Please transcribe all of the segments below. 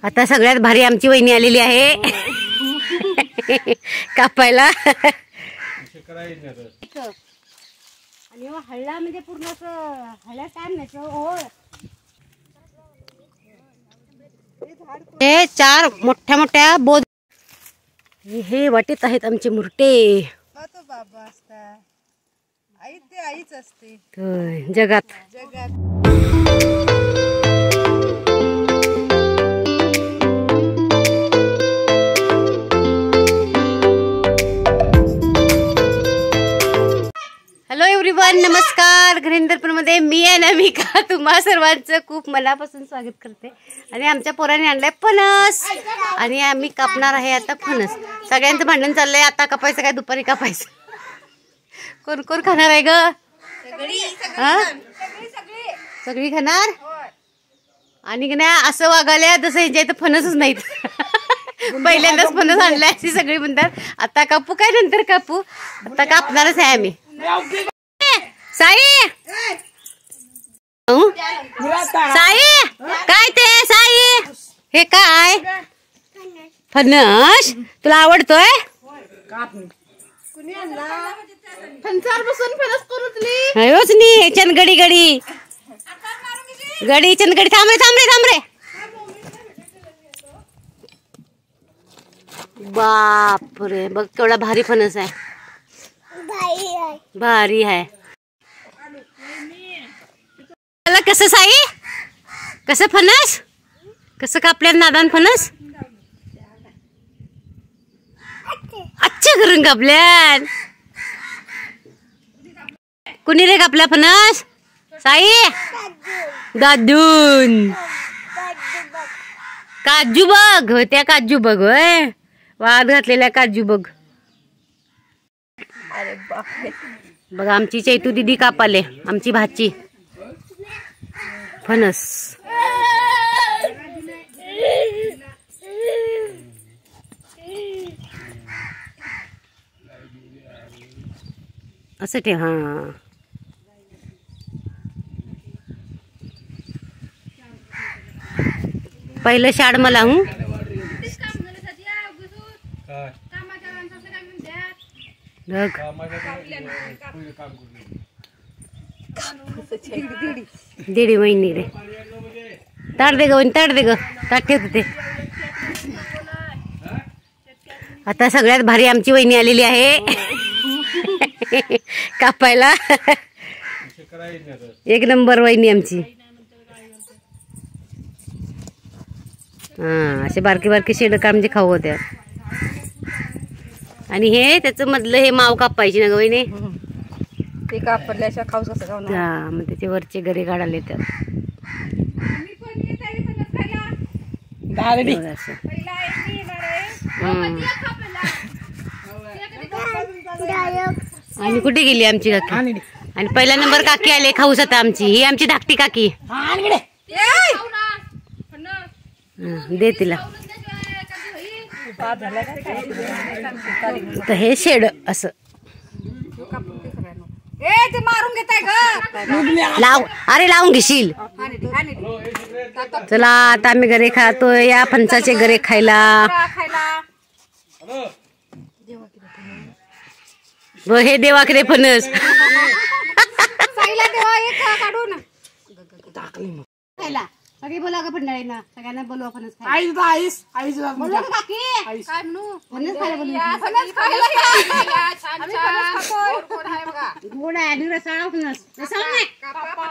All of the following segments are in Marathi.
आता सगळ्यात भारी आमची वहिनी आलेली आहे कापायला. आणि हळला म्हणजे पूर्ण असं हळ्या काय नाही. हे 4 मोठ्या मोठ्या बोध हे वाटेत आहेत आमचे मुरटे. बाबा असता आई ते आईच असते जगात. हॅलो एव्हरीवन, नमस्कार. घरेंद्रपूरमध्ये मी आहे नमिका, तुम्हा सर्वांचं खूप मनापासून स्वागत करते. आणि आमच्या पोराने आणलाय फणस आणि आम्ही कापणार आहे आता फणस. सगळ्यांचं भांडण चाललंय, आता कापायचं काय दुपारी कापायचं. कोण कोण खाणार आहे ग? सगळी खाणार. आणि की नाही असं वागायला जसं यांच्या इथं फणसच नाहीत. पहिल्यांदाच फणस आणलाय अशी सगळी म्हणतात. आता कापू काय नंतर कापू, आता कापणारच आहे आम्ही. साई साई काय ते साई हे काय फणस तुला आवडतोय? चनगडी गडी गडी चनगडी. थांब रे थांब रे थांब रे. बाप रे, बघ केवढा भारी फणस आहे. भारी आहे. कसं साई, कसं फणस, कसं कापल्या नादान फणस. अच्छा करून कापल्या. कुणी रे कापल्या फणस? साई दादून. काजू बघ, त्या काजू बघ, होय वाद घातलेल्या काजू बघ. बघा आमची चैतू दीदी कापाले, आमची भाची फणस. असं ठेव. हा पहिलं शाड मला हूं दीदी वहिनी रे. ताट दे ग वहिनी, ताट दे ग, ताट ठेवते ते. आता सगळ्यात भारी आमची वहिनी आलेली आहे कापायला. एक नंबर वहिनी आमची. हा असे बारके बारके शेडक आमचे खाऊ होत्या. आणि हे त्याचं मधलं हे माव कापायची ना ग वहिनी. ते कापल्याशिवाय खाऊच कसं खाऊ. हा मग त्याचे वरचे गरे काढाले त्यात. आणि कुठे गेली आमची काकी? आणि पहिला नंबर काकी आले खाऊस आता आमची. ही आमची धाकटी काकी. दे तिला. तर हे शेड असं मारून घेताय लाव. अरे लावून घेशील. चला आता आम्ही गरे खातोय, या फणसाचे गरे खायला. हे देवा किती फणस खायला. सगळी बोला का फंडाळीना, सगळ्यांना बोलवा फणस खायला.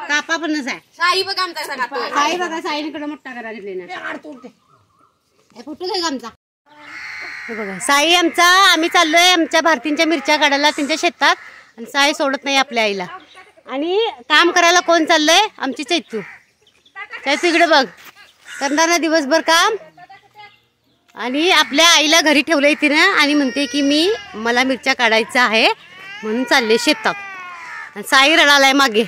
कापा फणस आहे. साई बघा, साईकडे मोठा करा घेतले ना. फोटो घ्या आमचा. बघा साई आमचा. आम्ही चाललोय आमच्या भारतींच्या मिरच्या काढायला त्यांच्या शेतात. आणि साई सोडत नाही आपल्या आईला. आणि काम करायला कोण चाललंय? आमची चैतू. चैतू इकडे बघ, करणार ना दिवसभर काम. आणि आपल्या आईला घरी ठेवलंय तिनं. आणि म्हणते की मला मिरच्या काढायचं आहे म्हणून चालले शेतात. आणि साई रडालाय मागे.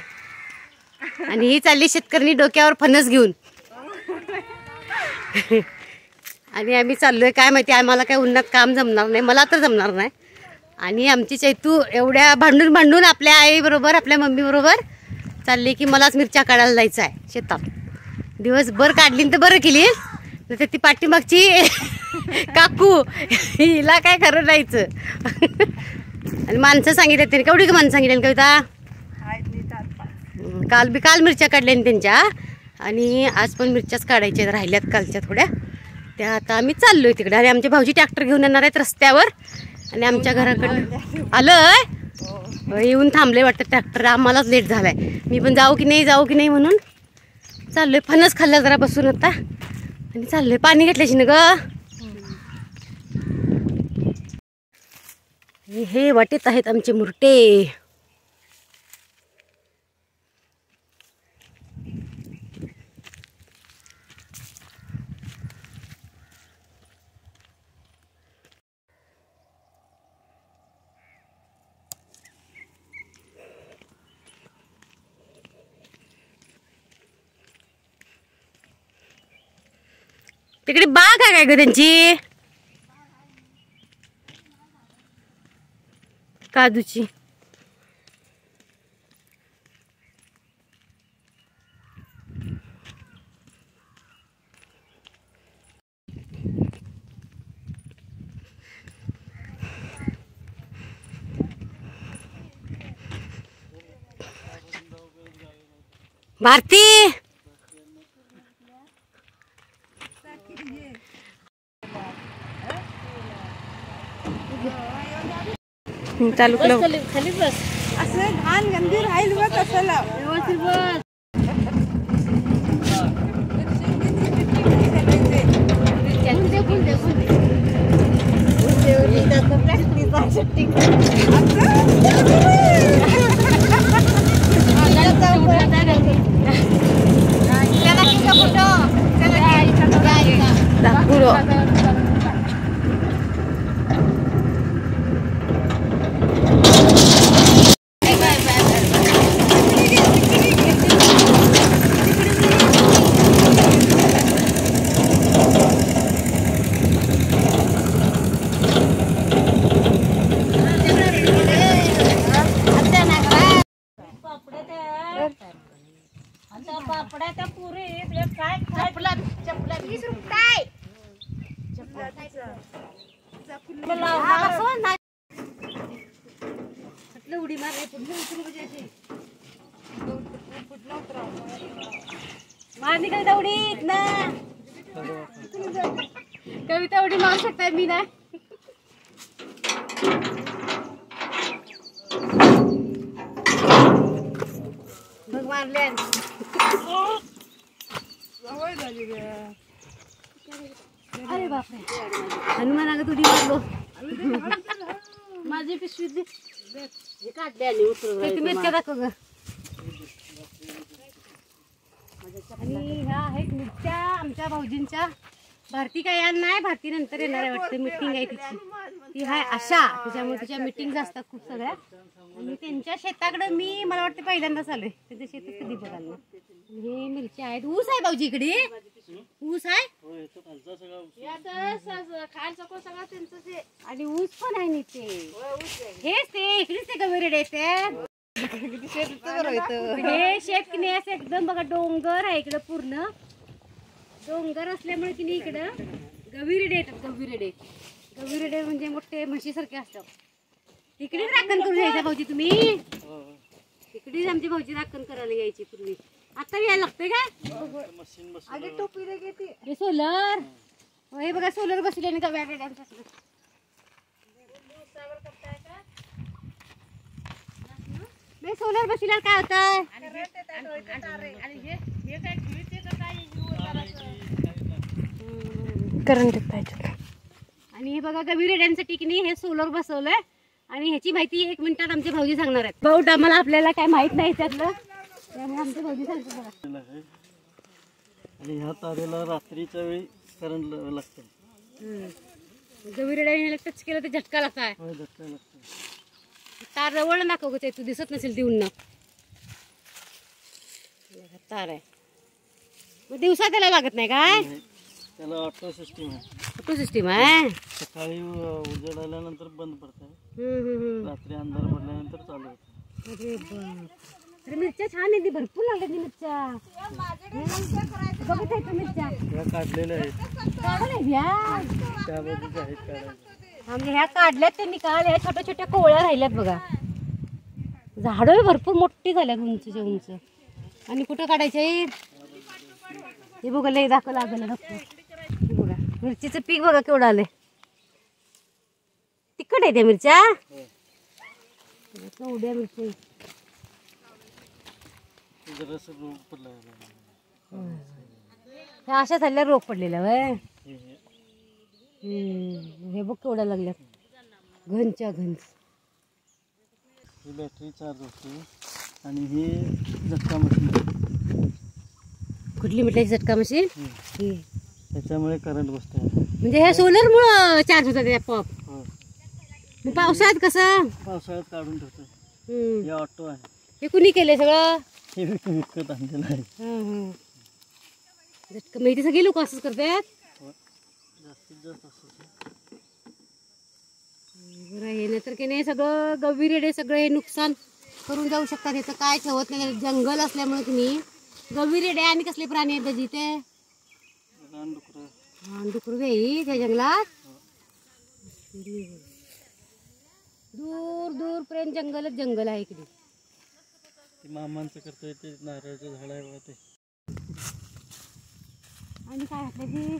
आणि ही चालली शेतकरी डोक्यावर फणस घेऊन. आणि आम्ही चाललोय काय माहिती, आम्हाला काय उन्हात काम जमणार नाही, मला तर जमणार नाही. आणि आमची चैतू एवढ्या भांडून भांडून आपल्या आई बरोबर, आपल्या मम्मी बरोबर चालली की मलाच मिरच्या काढायला जायचं आहे शेतात. दिवसभर काढली तर बरं केली, तर ती पाठीमागची काकू हिला काय खरं नाहीचं. आणि माणसं सांगितलं त्याने, केवढी माणसं सांगितली कविता. काल मिरच्या काढल्या त्यांच्या, आणि आज पण मिरच्याच काढायच्या राहिल्यात कालच्या थोड्या. त्या आता आम्ही चाललोय तिकडे. आणि आमचे भाऊजी ट्रॅक्टर घेऊन येणार आहेत रस्त्यावर. आणि आमच्या घराकडं आलंय, येऊन थांबले वाटतं ट्रॅक्टर. आम्हालाच लेट झालाय. मी पण जाऊ की नाही म्हणून चाललोय. फणस खाल्ला जरा बसून आता आणि चाललोय. पाणी घेतल्याशी ना ग. हे वाटेत आहेत आमचे मुरटे. तिकडे बाग आहे काय ग त्यांची, काजूची. भारती चालू खाली बस. असं घाण गंभीर राहील बघ कसं लाव व्यवस्थित बस. उडी मारली मारली कविता उडी ना. कविता उडी मारू शकताय, मी नाही. बघ मारले. अरे बापरे, हनुमान अगं उडी मारलो. माझी पिशवी दे. मिरच्या दाखव ग. आणि ह्या आहेत मिरच्या आमच्या भाऊजींच्या. भारती काय येणार नाही, भारती नंतर येणार आहे वाटतं. मीटिंग आहे तिची, ती हाय आशा. त्याच्यामुळे तिच्या मीटिंग असतात खूप सगळ्या. आणि त्यांच्या शेताकडे मी मला वाटतं पहिल्यांदाच आलोय. त्यांच्या शेतात कधी बघायला. हे मिरच्या आहेत. ऊस आहे भाऊजी इकडे. ऊस आहे आणि ऊस पण आहे नीचे. हेच ते इकडेच ते गवेरेडे येते. हे शेत की नाही असं एकदम बघा डोंगर आहे इकडं. पूर्ण डोंगर असल्यामुळे की नाही इकडं गविरेडे येतात. गविरेडे म्हणजे मोठे म्हशीसारखे असतात. इकडेच राखण करून यायचं भाऊजी तुम्ही. इकडेच आमची भाऊजी राखण करायला यायची पूर्वी. आता यायला लागतंय काय. टोपीला घेते हे सोलर. हे बघा सोलर बसले आणि गव्यारेड्यांच्या. सोलर बसल्यावर काय होतं. करंट पाहिजे. आणि हे बघा गविरेड्यांसाठी की नाही हे सोलर बसवलंय. आणि ह्याची माहिती 1 मिनिटात आमचे भाऊजी सांगणार आहेत. बहुत आम्हाला आपल्याला काय माहित नाही त्यातलं, त्यामुळे आमचे भाऊजी सांगतात. आणि ह्या तारेला रात्रीच्या वेळी करंट लागतं. गविरेड्याने टच केलं तर झटका लागताय. तार जवळ दाखव ग, तू दिसत नसेल ती उन्हा. तार आहे मग दिवसा त्याला लागत नाही काय. त्याला ऑटो सिस्टीम आहे. ऑटो सिस्टीम आहे. सकाळी उजेड आल्यानंतर बंद पडतं. रात्री अंधार पडल्यानंतर चालू होतं. तर मिरच्या छान आहेत, भरपूर लागल्या ती मिरच्या. बघत आहे मिरच्या ह्या काढलेल्या आहेत, त्या बाजूच्या आहेत काढायच्या. म्हणजे ह्या काढल्यात त्यांनी काल. ह्या छोट्या छोट्या कोवळ्या राहिल्यात बघा. झाडं भरपूर मोठी झाल्यात उंचच्या उंच. आणि कुठं काढायचे हे बघा, लय दाखव लागलं दाखव. हे बघा मिरचीचं पीक बघा केवढं आलंय. तिखट आहे त्या मिरच्या, केवढ्या मिरच्या. जरासं रोग पडला ह्या अशा झाल्या रोग पडलेला वय. हे बघ केवढ्या लागल्यात घनच्या घन. ही बॅटरी चार्ज होते आणि ही झटका मशीन. कुठली मिठाची झटका मशीन? त्याच्यामुळे करंट बसते. म्हणजे ह्या सोलर मुळे चार्ज होतात त्या पॉप. मग पावसाळ्यात कसं? पावसाळ्यात काढून ठेवतो. हे ऑटो आहे. हे कुणी केलंय सगळं? हे विकत आणलेलं आहे. झटका माहिती सगळी लोक असंच करतात. जास्तीत जास्त असं बरं हे नाही तर की नाही सगळं गवी रेडे सगळं हे नुकसान करून जाऊ शकतात. याचं काय ठेवत नाही. जंगल असल्यामुळे की नाही गवी रेडे आणि कसले प्राणी आहेत त्याची ते डुकरू देई त्या जंगलात. दूर दूर पर्यंत जंगलच जंगल आहे इकडे. मामांचं करतोय ते नारळाचं झाड आहे बघा ते. आणि काय आपल्या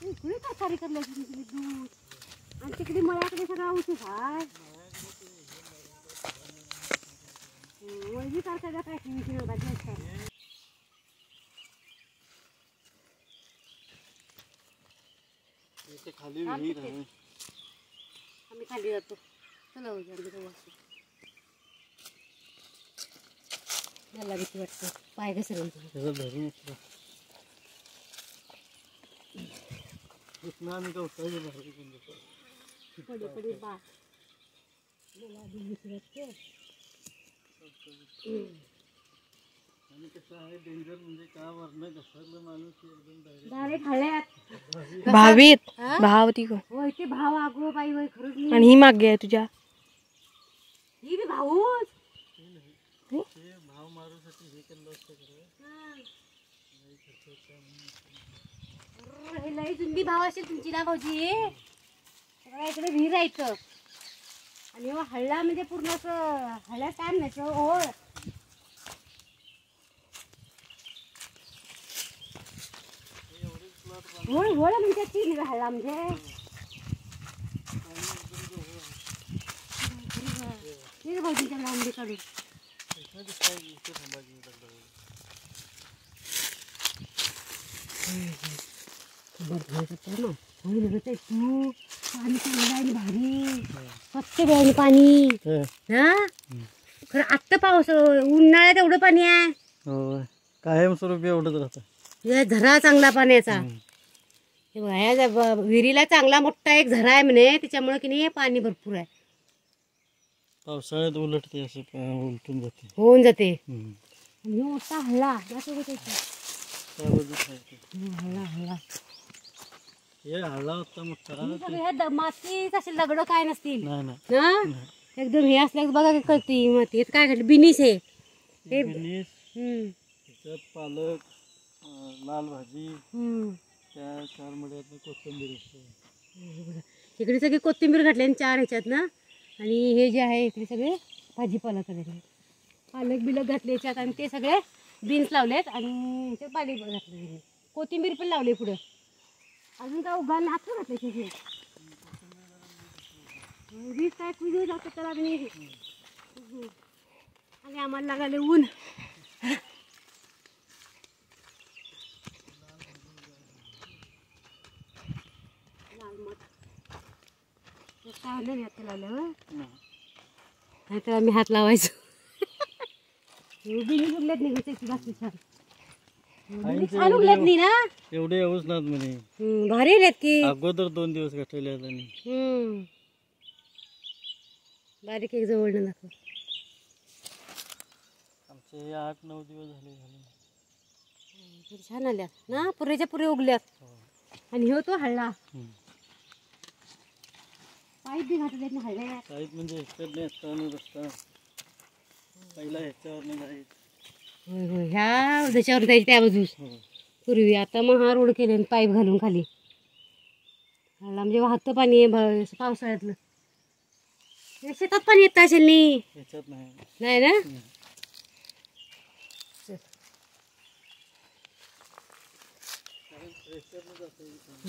इकडे काय सारी करल्या दूध. आणि तिकडे मळ्याकडे सगळा औषध आहे. वैजी सारखा काय खाली विहीर आहे. आम्ही खाली जातो. चला मला भीती वाटतं पाय घसरेल. आम्ही गवताच्या बाहेर घेऊन जातो. पडी बा मला भीती वाटते. आणि कसं आहे डेंजर म्हणजे का वरनं घसरलं माणूस एकदम डायरेक्ट हळ्यात भावीत भाव ती होय. ते भाव आगो बाई होय खरंच. आणि ही मागे आहे तुझ्या. ही बी भाऊच. ते भाव मारूसाठी हे केलं असतं खरं. हे लई जुंबी भाव असेल तुमची ना भाऊजी. इकडे विहीर आहे इथं. आणि हळ्ळा म्हणजे पूर्ण असं हळ्या काय म्हणायचं ओळ. होय होळ म्हणजे ती हळ्ळा म्हणजे भाऊजींच्या आंबे काढून तू पाणी चांगलं भारी स्वच्छ वेळाने पाणी. हा खरं आत्ता पाऊस उन्हाळ्यात एवढं पाणी आहे. हो कायमस्वरूपी एवढंच राहतं. झरा चांगला पाण्याचा. हे बघा ह्या विहिरीला चांगला मोठा एक झरा आहे म्हणे. त्याच्यामुळे की नाही पाणी भरपूर आहे. पावसाळ्यात उलटते असे उलटून जाते होऊन जाते. मोठा हल्ला हल्ला हल्ला हे हळा होता मोठा. माती असे दगड काय नसतील नाही ना. एकदम हे असल्या बघा कळती माती. काय घडलं बिनीस हे त्याच्यात पालक लाल भाजी त्या 4 मड्यात कोथिंबीर असते. इकडे सगळी कोथिंबीर घातली आणि 4 ह्याच्यात ना. आणि हे जे आहे इकडे सगळे भाजीपाला करायचे. पालक बिलक घातले याच्यात आणि ते सगळे बीन्स लावलेत. आणि ह्याच्यात पाणी घातलं. कोथिंबीर पण लावले पुढं. अजून काय उगाला हात घातले तिथे. वीज काय कुजू जातं त्याला. आणि आम्हाला लागायला ऊन. नाहीतर आम्ही हात लावायचो. उगल्यात नाही छान उगल्यात नाही ना. एवढे येऊच नात म्हणे. भारी आल्यात की. अगोदर 2 दिवस घातलेले आहेत. आणि बारीक एक जवळ दाखव. आमचे 8-9 दिवस झाले. छान आल्या ना. पुरेच्या पुरे उगल्यात. आणि हो तो हळला पाईप बी घातले हळ्यात. पाईप म्हणजे इकडे रस्ता पहिला ह्याच्यावर जायचं. होय होय ह्या त्याच्यावर जायची त्या बाजूस पूर्वी. आता मग हा रोड केले पाईप घालून खाली. हाला म्हणजे वाहतं पाणी आहे पावसाळ्यातलं. शेतात पाणी येत असेल नी? ह्याच्यात नाही. नाही ना?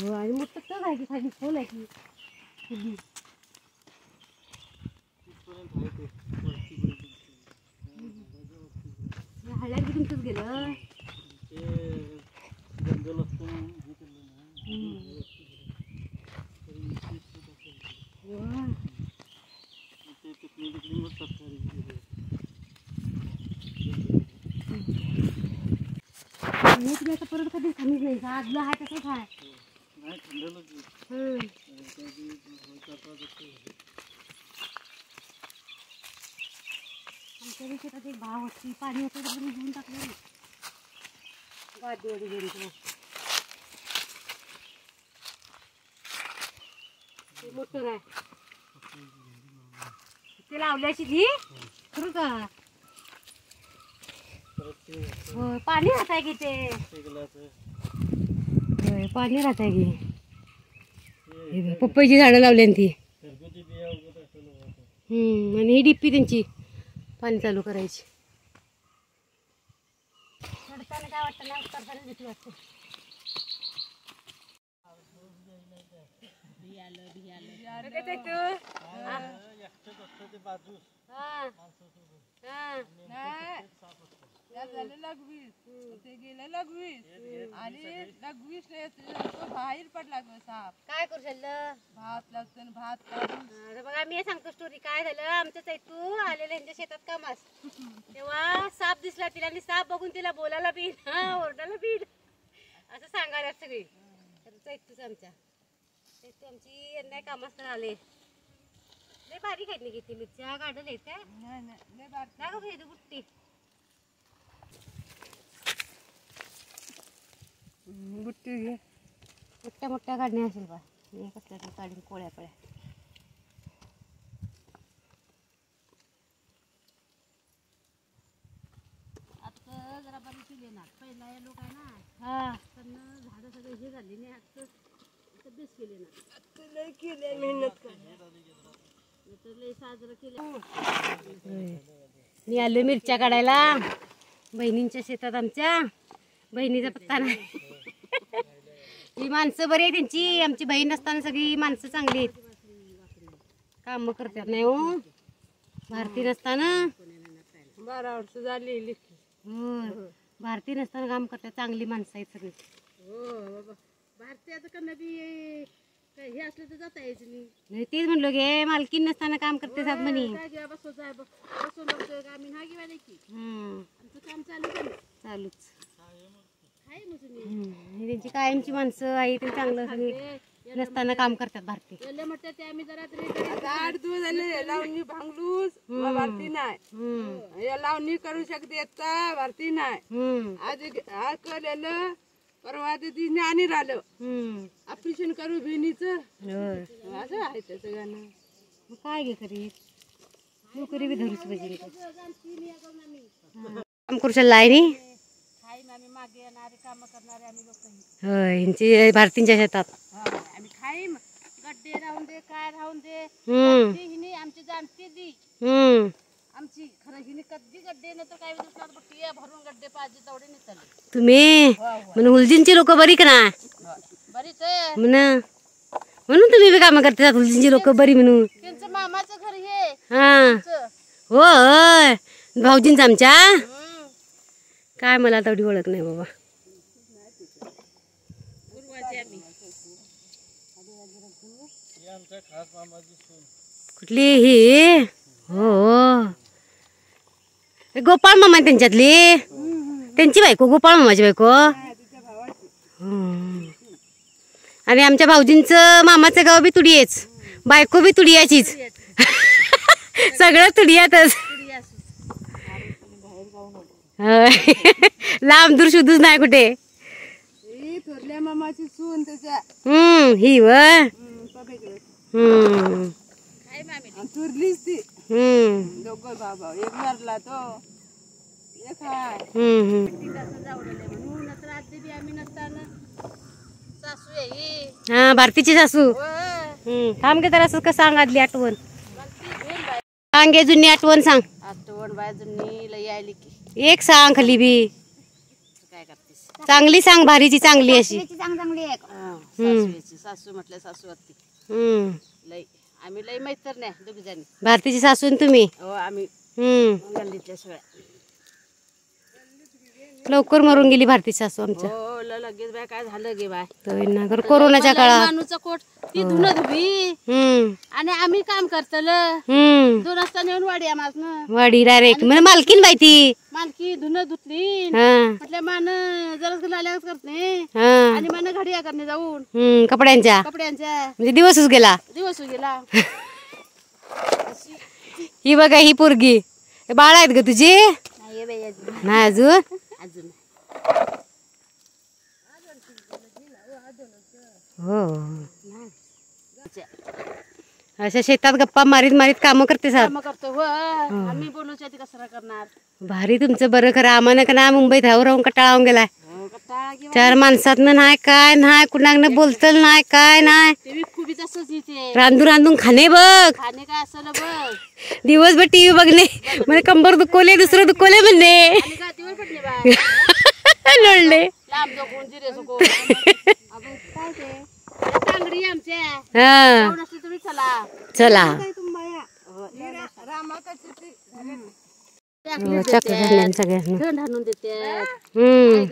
हो आणि मोठं तर आहे की खाली खोल आहे की. हळ्यात बी तुमचंच गेलं. ते जंगल असतं म्हणून हे केलं ना. ते तिकडे मग सरकारी मी तुम्ही आता परत कधी कमीच नाही का आजलं आहे तसंच आहे. नाही थंडलं की आमच्या शेतात एक भाव होती पाणी होतं तर घेऊन टाकलं नाही. गादीवर घेऊन ते मोटर आहे ते लावल्याची ती खरं का? हो पाणी राहत आहे की ते. होय पाणी राहत आहे की. पपईची झाडं लावली ती. आणि ही डिप्पी त्यांची पाणी चालू करायची. चढताना काय वाटतं ना उतरताना भीती वाटते. बाहेर पडला साप. काय करू शकलं भात लागतो भात बघा मी सांगतो स्टोरी. काय झालं आमच्या चैतू आलेलं यांच्या शेतात कामास तेव्हा साप दिसला तिला आणि साप बघून तिला बोलायला बी ओरडायला बी असं सांगायला सगळी. चैतूच आमच्या चैतू आमची यांना कामास आले. लय बारीक आहेत ना किती मिरच्या काढले आहेत काय? नाही का घेतो बुट्टी बुट्टी घे. मोठ्या मोठ्या काढण्या असेल बा. मी कसल्या काढून कोळ्या पळ्या. आता जरा बरी केली ना पहिला या लोक आहे ना. हा पण झाडं सगळे हे झाले नाही आता बेस केले ना. लय केले मेहनत लय साजरं केलं. मी आलो मिरच्या काढायला बहिणींच्या शेतात आमच्या. बहिणीचा पत्ता नाही. ही माणसं बरी आहे त्यांची. आमची बहीण नसताना सगळी माणसं चांगली आहेत. काम करतात नाही हो. भारती नसताना 12 वर्ष झाली. हो भारती नसताना काम करतात. चांगली माणसं आहेत सगळी. हो बाबा भारती आता कधी हे असलं तर जाता यायचं नाही. तेच म्हणलो गे मालकीन नसताना काम करते सात म्हणी. काय घ्या बसवत आहे बसून बघतोय आम्ही हा घेवा की आमचं काम चालूच आहे मग. त्यांची कायमची माणसं आहे ते चांगलं सगळी नसताना काम करतात भारती. म्हटलं ते आम्ही जरा 8 दिवस झाले लावणी भांगलूस भारती नाही. या लावणी करू शकते आता भारती नाही. आज केलेलं परवा दिवशी आणि राहिलं ऑपरेशन करू बहिणीचं असं आहे त्याचं गाणं. मग काय गे करी नोकरी बी धरूच पाहिजे. काम करू शकला आहे नी. मागे येणारे काम करणारे आम्ही लोक. होय यांची भारतींच्या शेतात आम्ही खाईम गड्डे राहून दे काय राहून दे. हिने आमची जाणती दी आमची खरं हिने कधी गड्डे न तर काय दिसणार बघ भरून गड्डे पाहिजे तेवढे निघाले. तुम्ही म्हणून हुलजींची लोक बरी का ना बरीच आहे म्हणून तुम्ही बी काम करतात. हुलजींची लोक बरी म्हणून. त्यांचं मामाचं घर हे. हा होय भाऊजींच आमच्या. काय मला तेवढी ओळख नाही बाबा. कुठली ही हो गोपाळ मामा त्यांच्यातली. त्यांची बायको गोपाळ मामाची बायको. आणि आमच्या भाऊजींचं मामाचं गाव बी तुडियेच बायको बी तुडियाचीच. सगळं तुडियातच. लांब दूर शोधूच नाही कुठे. थोरल्या मामाची सून त्याच्या ही व चुरलीच ती दोघं भाऊ एक मारला तो एक हाय म्हणून रात्री बी आम्ही नसताना सासू आहे ही. हा भारतीची सासू. थांब गे तर असं का सांग आदली आठवण सांग गे जुनी आठवण सांग. आठवण बाजूनी लई आली की एक सांग खाली बी काय करतेस. चांगली सांग भारीची चांगली अशी. चांगली आहे सासूची. सासू म्हटलं सासू होती लई आम्ही लई मैत्र नाही दोघी जणी. भारतीची सासू आणि तुम्ही. हो आम्ही गल्लीतल्या सगळ्या. लवकर मरून गेली भारतीची सासू आमच्या. हो लगेच बाय काय झालं गे बाय कोरोनाच्या काळात. माणूचा कोट ती धुणं धुवी आणि आम्ही काम करतल 2 वाजता नेऊन वाडी आम्हाला वाडी डायरेक्ट म्हणजे मालकीन बाई ती. मालकी धुणं धुतली हा म्हटलं मान जरा लाल्याच करते हा आणि मान घडिया करणे जाऊन कपड्यांच्या म्हणजे दिवसच गेला. दिवस गेला. ही बघा ही पोरगी. हे बाळ आहेत ग तुझी. नाही अजून. अजून हो अशा शेतात गप्पा मारीत मारीत काम करते साहेब. काम करतो हो आम्ही बोलूच्या ती कसं करणार. भारी तुमचं बरं खरं. आम्हाला का ना मुंबईत राहून कटाळावून गेलाय. 4 माणसातनं नाही काय नाही कुणाकडनं बोलतल नाही काय नाही. ते खूपच असंच इथे रांधून रांधून खाणे बघ. खाणे काय असं बघ. दिवसभर टीव्ही बघणे म्हणजे कंबर दुखवले दुसरं दुखवले म्हणणे. आणि काय दिवस पडले बाय लोळले लांब जो जिरे सो काय ते तांगडी आमच्या हा नसते तुम्ही चला चला सगळ्यांना थंड आणून देते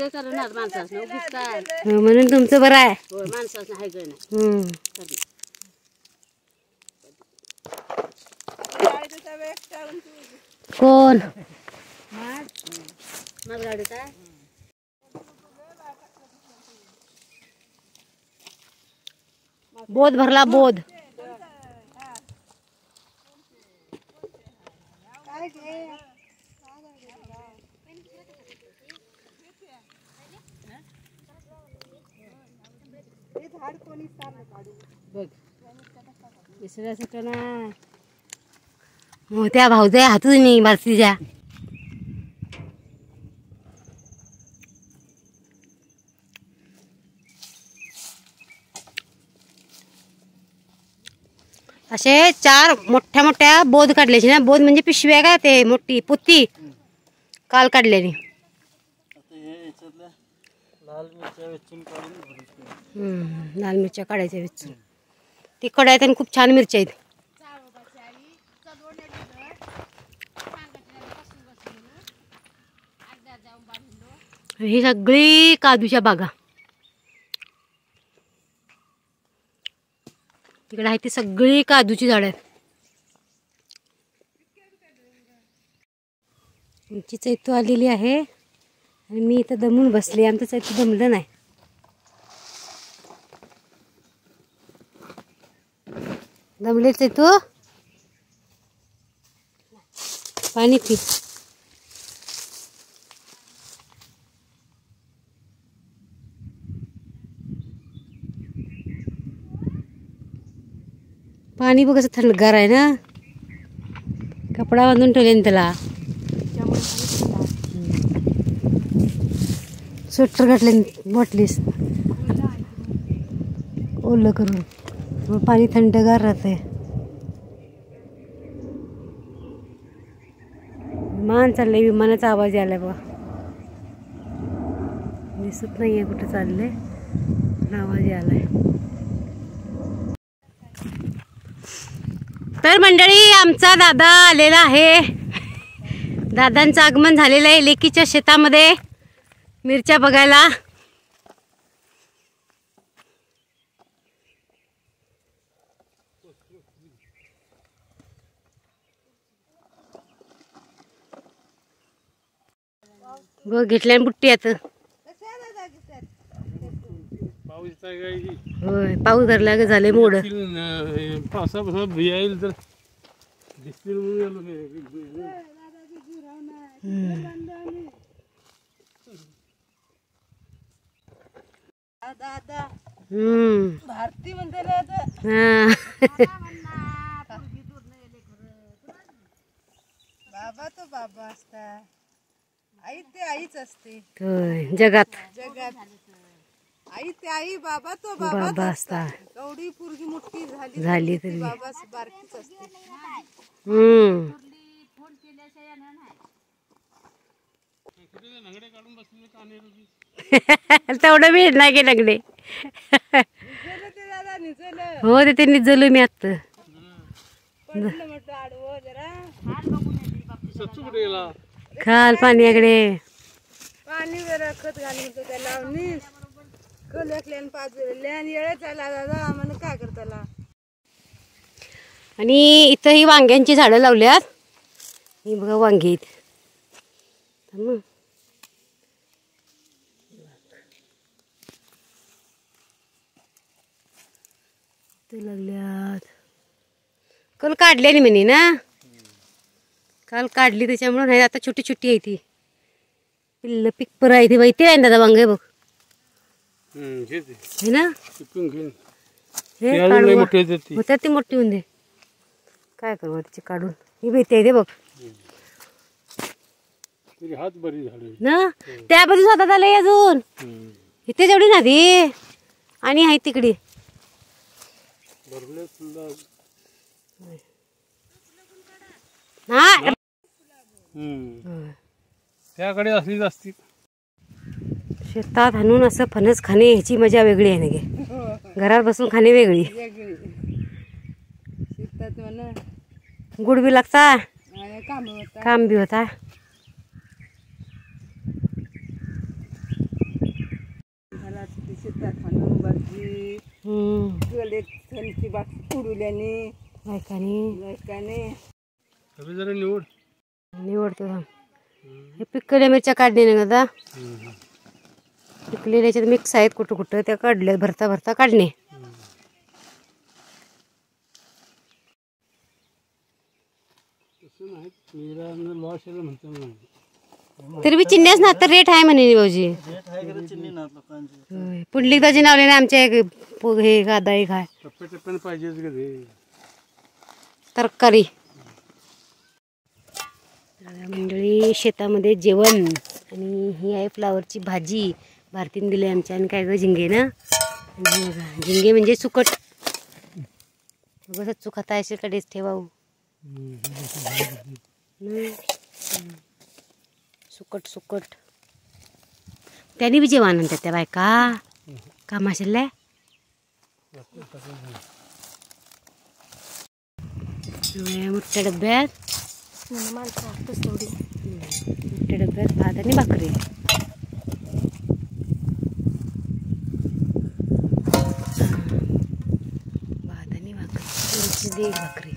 करणार माणसाचं उगीच काय. म्हणून तुमचं बरं आहे. होय माणसाचं हाय गं नाही. कोण माझ गाडीत आहे. बोध भरला बोध. मोठ्या भाऊच्या हातून भारतीच्या. असे 4 मोठ्या मोठ्या बोध काढल्याची ना. बोध म्हणजे पिशव्या काय ते मोठी पोती काल काढलेली. लाल मिरच्या काढायच्या वेचून. तिखट आहेत आणि खूप छान मिरच्या आहेत. ही सगळी काजूच्या बागा. तिकडे आहे ती सगळी काजूची झाड आहेत. आमची चैतू आलेली आहे आणि मी इथं दमून बसली. आमचं चैतू दमलं नाही. दमले चैतू पाणी पी. पाणी बघ कसं थंडगार आहे ना. कपडा बांधून ठेवले त्याला. स्वेटर घातले वाटलीस ओलं करून. मग पाणी थंडगार राहते. विमान चाललंय. विमानाचा आवाज यायलाय बघा. दिसत नाहीये कुठं चाललंय पण आवाज यायलाय. तर मंडळी आमचा दादा आलेला आहे. दादांचं आगमन झालेलं आहे लेकीच्या शेतामध्ये मिरच्या बघायला. बघ घेतल्या बुट्टी आता. होय पाऊस धरला ग झाले मोड. पावसापासून भियाईल तर दिसतील म्हणून भारती म्हणते बाबा तो बाबा असता, आई ते आईच असते होय, जगात जगात. आई ते आई, बाबा तो बाबा बाबा असता. एवढी पोरगी मोठी झाली झाली ती तरी. बाबा बारकीच असते. हम्म. तेवढं मी नाही गेलं लग्ने. निजलं ते दादा निजलं, हो ते निजलो मी आता. पडलं म्हटलं आडवं जरा. सच्चू कुठे गेला? खाल पाण्याकडे. पाणी जरा खत घालून होतं त्याला आणि कल एकल्यान पाजले आणि येळच आला दादा आम्हाला काय करताला. आणि इथं ही वांग्यांची झाडं लावल्यात. ही बघा वांगी आहेत. थांब. इथं लागल्यात. काल काढलेली म्हणे ना, काल काढली त्याच्यामुळे नाही. आता छोटी छोटी आहे ती पिल्ल पिकपर आहे ती. माहिती आहे दादा वांगे बघ हे ना. हे काढू होत्या ती मोठी होऊन दे. काय करू तिची काढून. ही भीती आहे ते बघ हात बरी झाली ना. त्या बाजूस हातात आलंय अजून. इथे जेवढी ना ती आणि आहे तिकडे. हा त्याकडे असलीच असती. शेतात आणून असं फणस खाणे ह्याची मजा वेगळी आहे ना गे. घरात बसून खाणे वेगळी. शेतात म्हणा गुड बी लागता, काम होता. काम बी होता. शेतात म्हणून भाजी गले थंडची बाकी उडवल्याने बायकाने जरा निवड निवडतो. हे पिकलेल्या मिरच्या काढणे ना दादा. पिकलेल्या याच्यात मिक्स आहेत कुठं कुठं त्या काढल्या. भरता भरता काढणे. लॉस म्हणतो तरी बी चिन्याच ना तर रेट आहे म्हणे भाऊजी. पुंडलिक दाजी नावले ना आमच्या हे गादा एक आहे टप्प्याटप्प्याने पाहिजेच का ते तरकारी. मंडळी शेतामध्ये जेवण आणि ही आहे फ्लावरची भाजी भारतीने दिली आमच्या. आणि काय ग झिंगे ना. झिंगे म्हणजे सुकट. बघ चुकाता असे कडेच ठेवाऊ. सुकट सुकट त्याने बी जेवण आणतात त्या बायका कामाशेल्या. मोठ्या डब्यात मोठ्या डब्यात भात आणि भाकरी. भात आणि भाकरी भाकरी.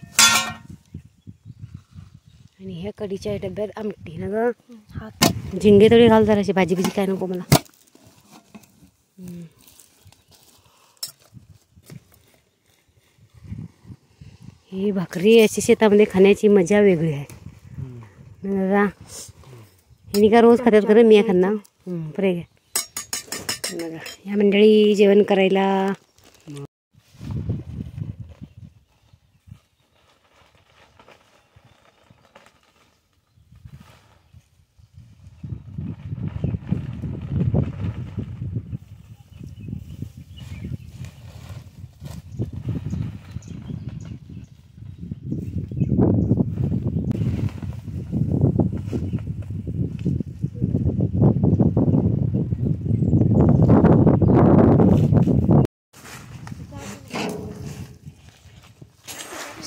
आणि ह्या कढीच्या डब्यात आमटी ना ग. झिंगे थोडी घाल जराशी. भाजी बिजी काय नको मला. ही भाकरी अशी शेतामध्ये खाण्याची मजा वेगळी आहे दादा. हिने का रोज खात्यात खरं मी खाणार बरे घ्या. या मंडळी जेवण करायला.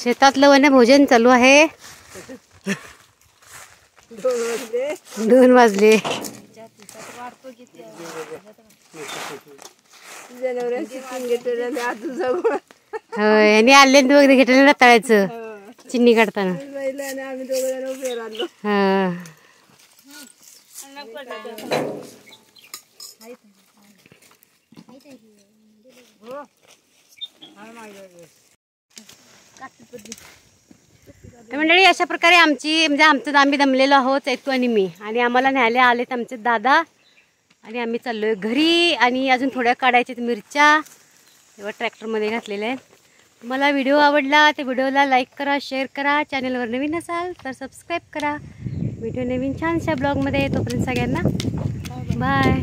शेतातलं वनभोजन चालू आहे. 2 वाजले. होय आणि आले वगैरे घेतले रताळ्याचं चिन्नी काढताना. हा मंडळी अशा प्रकारे आमची म्हणजे आमचं आम्ही दमलेलो आहोत ऐतू आणि मी. आणि आम्हाला न्यायला आलेत आमचे दादा. आणि आम्ही चाललोय घरी. आणि अजून थोड्या काढायच्यात मिरच्या तेव्हा ट्रॅक्टरमध्ये घातलेल्या आहेत. तुम्हाला व्हिडिओ आवडला तर व्हिडिओला लाईक करा, शेअर करा. चॅनलवर नवीन असाल तर सबस्क्राईब करा. व्हिडिओ नवीन छानशा ब्लॉगमध्ये. तोपर्यंत सगळ्यांना बाय.